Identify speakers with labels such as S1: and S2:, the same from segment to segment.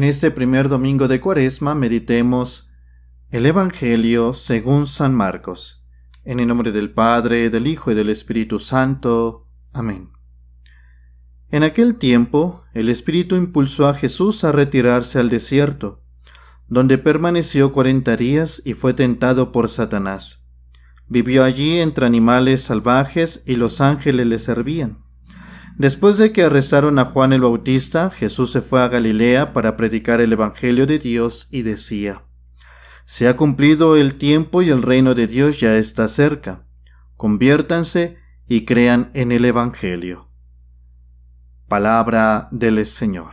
S1: En este primer domingo de Cuaresma meditemos el Evangelio según San Marcos. En el nombre del Padre, del Hijo y del Espíritu Santo. Amén. En aquel tiempo, el Espíritu impulsó a Jesús a retirarse al desierto, donde permaneció 40 días y fue tentado por Satanás. Vivió allí entre animales salvajes y los ángeles le servían. Después de que arrestaron a Juan el Bautista, Jesús se fue a Galilea para predicar el Evangelio de Dios y decía: Se ha cumplido el tiempo y el reino de Dios ya está cerca. Conviértanse y crean en el Evangelio. Palabra del Señor.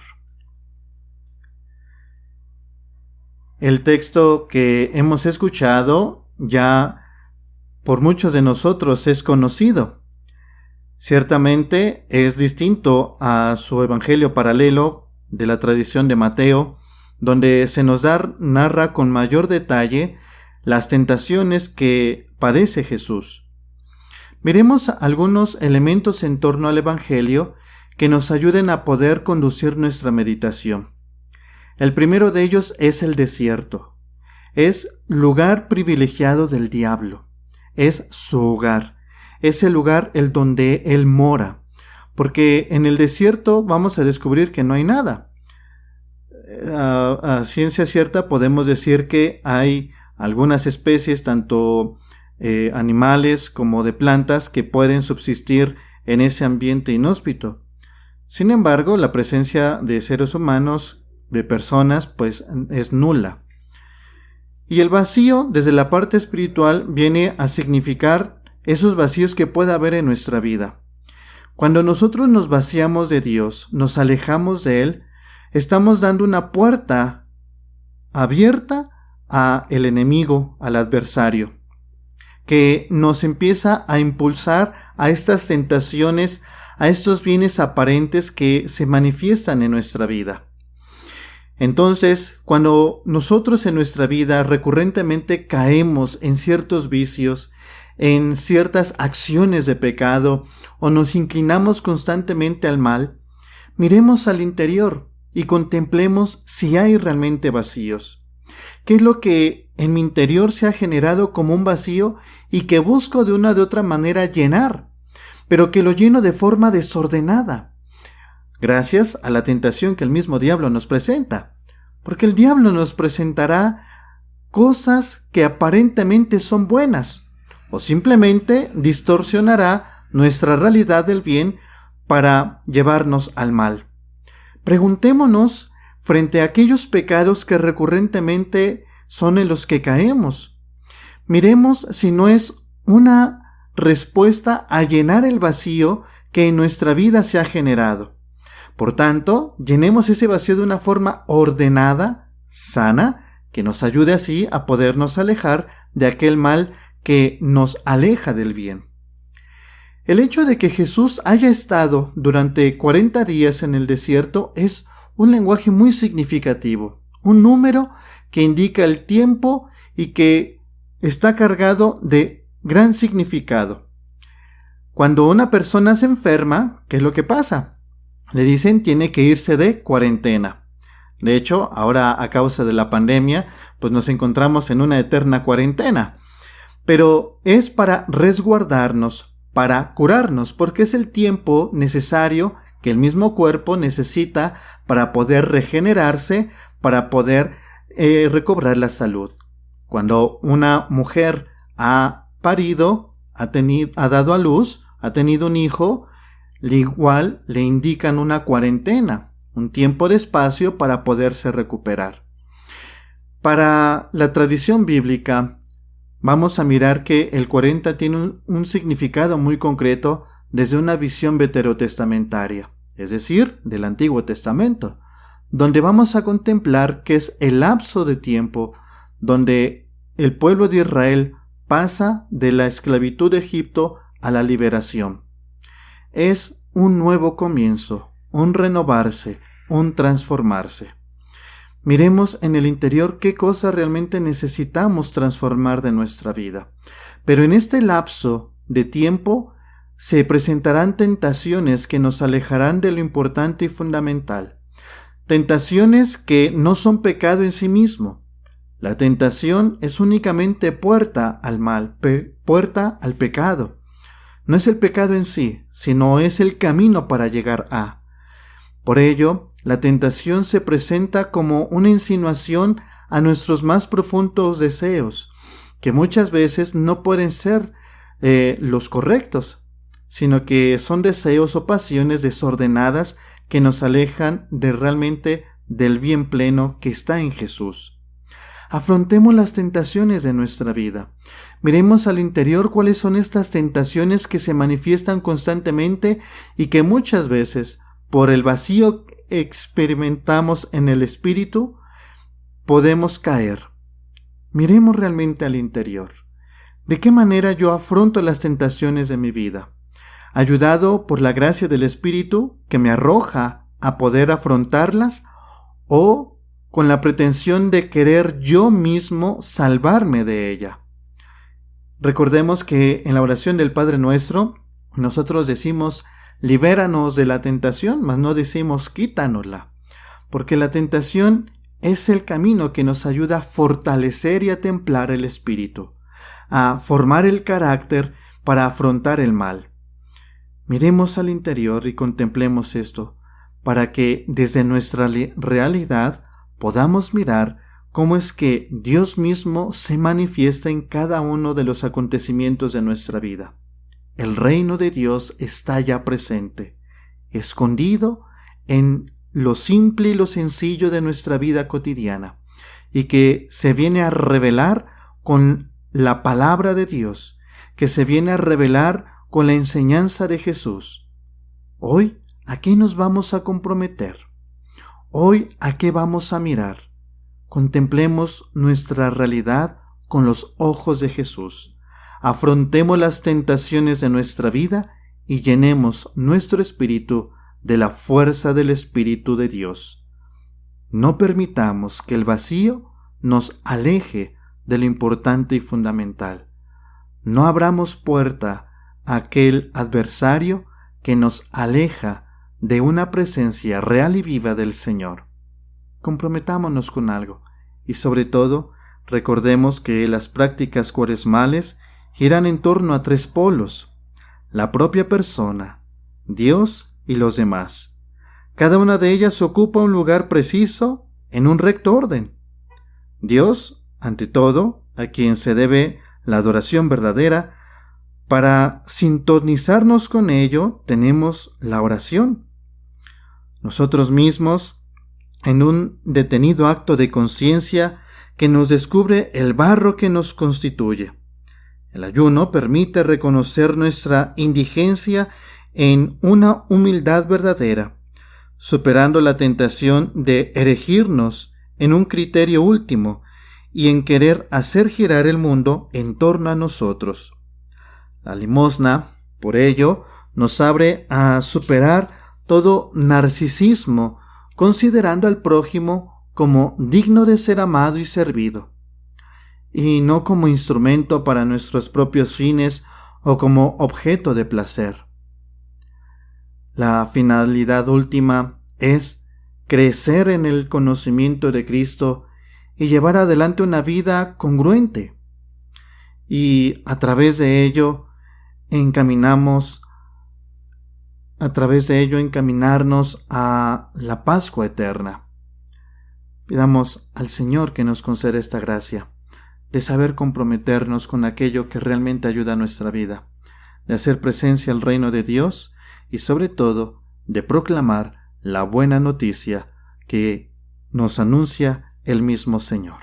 S1: El texto que hemos escuchado ya por muchos de nosotros es conocido. Ciertamente es distinto a su evangelio paralelo de la tradición de Mateo, donde se nos narra con mayor detalle las tentaciones que padece Jesús. Miremos algunos elementos en torno al evangelio que nos ayuden a poder conducir nuestra meditación. El primero de ellos es el desierto. Es lugar privilegiado del diablo. Es su hogar. Es el lugar donde él mora, porque en el desierto vamos a descubrir que no hay nada. A ciencia cierta podemos decir que hay algunas especies, tanto animales como de plantas, que pueden subsistir en ese ambiente inhóspito. Sin embargo, la presencia de seres humanos, de personas, pues es nula. Y el vacío, desde la parte espiritual, viene a significar esos vacíos que puede haber en nuestra vida. Cuando nosotros nos vaciamos de Dios, nos alejamos de Él, estamos dando una puerta abierta a el enemigo, al adversario, que nos empieza a impulsar a estas tentaciones, a estos bienes aparentes que se manifiestan en nuestra vida. Entonces, cuando nosotros en nuestra vida recurrentemente caemos en ciertos vicios, en ciertas acciones de pecado, o nos inclinamos constantemente al mal, miremos al interior y contemplemos si hay realmente vacíos. ¿Qué es lo que en mi interior se ha generado como un vacío y que busco de una u otra manera llenar, pero que lo lleno de forma desordenada? Gracias a la tentación que el mismo diablo nos presenta, porque el diablo nos presentará cosas que aparentemente son buenas, o simplemente distorsionará nuestra realidad del bien para llevarnos al mal. Preguntémonos frente a aquellos pecados que recurrentemente son en los que caemos. Miremos si no es una respuesta a llenar el vacío que en nuestra vida se ha generado. Por tanto, llenemos ese vacío de una forma ordenada, sana, que nos ayude así a podernos alejar de aquel mal que nos aleja del bien. El hecho de que Jesús haya estado durante 40 días en el desierto es un lenguaje muy significativo, un número que indica el tiempo y que está cargado de gran significado. Cuando una persona se enferma, ¿qué es lo que pasa? Le dicen tiene que irse de cuarentena. De hecho, ahora a causa de la pandemia, pues nos encontramos en una eterna cuarentena. Pero es para resguardarnos, para curarnos, porque es el tiempo necesario que el mismo cuerpo necesita para poder regenerarse, para poder recobrar la salud. Cuando una mujer ha parido, ha dado a luz, ha tenido un hijo, igual le indican una cuarentena, un tiempo de espacio para poderse recuperar. Para la tradición bíblica, vamos a mirar que el 40 tiene un significado muy concreto desde una visión veterotestamentaria, es decir, del Antiguo Testamento, donde vamos a contemplar que es el lapso de tiempo donde el pueblo de Israel pasa de la esclavitud de Egipto a la liberación. Es un nuevo comienzo, un renovarse, un transformarse. Miremos en el interior qué cosas realmente necesitamos transformar de nuestra vida. Pero en este lapso de tiempo se presentarán tentaciones que nos alejarán de lo importante y fundamental. tentaciones que no son pecado en sí mismo. La tentación es únicamente puerta al mal, puerta al pecado. No es el pecado en sí, sino es el camino para llegar a. Por ello, la tentación se presenta como una insinuación a nuestros más profundos deseos, que muchas veces no pueden ser los correctos, sino que son deseos o pasiones desordenadas que nos alejan de realmente del bien pleno que está en Jesús. Afrontemos las tentaciones de nuestra vida. Miremos al interior cuáles son estas tentaciones que se manifiestan constantemente y que muchas veces, por el vacío que experimentamos en el espíritu, podemos caer. Miremos realmente al interior. ¿De qué manera yo afronto las tentaciones de mi vida? ¿Ayudado por la gracia del Espíritu que me arroja a poder afrontarlas? ¿O con la pretensión de querer yo mismo salvarme de ella? Recordemos que en la oración del Padre Nuestro, nosotros decimos, libéranos de la tentación, mas no decimos quítanosla, porque la tentación es el camino que nos ayuda a fortalecer y a templar el espíritu, a formar el carácter para afrontar el mal. Miremos al interior y contemplemos esto, para que desde nuestra realidad podamos mirar cómo es que Dios mismo se manifiesta en cada uno de los acontecimientos de nuestra vida. El reino de Dios está ya presente, escondido en lo simple y lo sencillo de nuestra vida cotidiana, y que se viene a revelar con la palabra de Dios, que se viene a revelar con la enseñanza de Jesús. Hoy, ¿a qué nos vamos a comprometer? Hoy, ¿a qué vamos a mirar? Contemplemos nuestra realidad con los ojos de Jesús. Afrontemos las tentaciones de nuestra vida y llenemos nuestro espíritu de la fuerza del Espíritu de Dios. No permitamos que el vacío nos aleje de lo importante y fundamental. No abramos puerta a aquel adversario que nos aleja de una presencia real y viva del Señor. Comprometámonos con algo y sobre todo recordemos que las prácticas cuaresmales giran en torno a 3 polos: la propia persona, Dios y los demás. Cada una de ellas ocupa un lugar preciso en un recto orden. Dios, ante todo, a quien se debe la adoración verdadera. Para sintonizarnos con ello tenemos la oración. Nosotros mismos, en un detenido acto de conciencia que nos descubre el barro que nos constituye. El ayuno permite reconocer nuestra indigencia en una humildad verdadera, superando la tentación de erigirnos en un criterio último y en querer hacer girar el mundo en torno a nosotros. La limosna, por ello, nos abre a superar todo narcisismo, considerando al prójimo como digno de ser amado y servido, y no como instrumento para nuestros propios fines o como objeto de placer. La finalidad última es crecer en el conocimiento de Cristo y llevar adelante una vida congruente, y a través de ello encaminarnos a la Pascua eterna. Pidamos al Señor que nos conceda esta gracia de saber comprometernos con aquello que realmente ayuda a nuestra vida, de hacer presencia al reino de Dios y sobre todo de proclamar la buena noticia que nos anuncia el mismo Señor.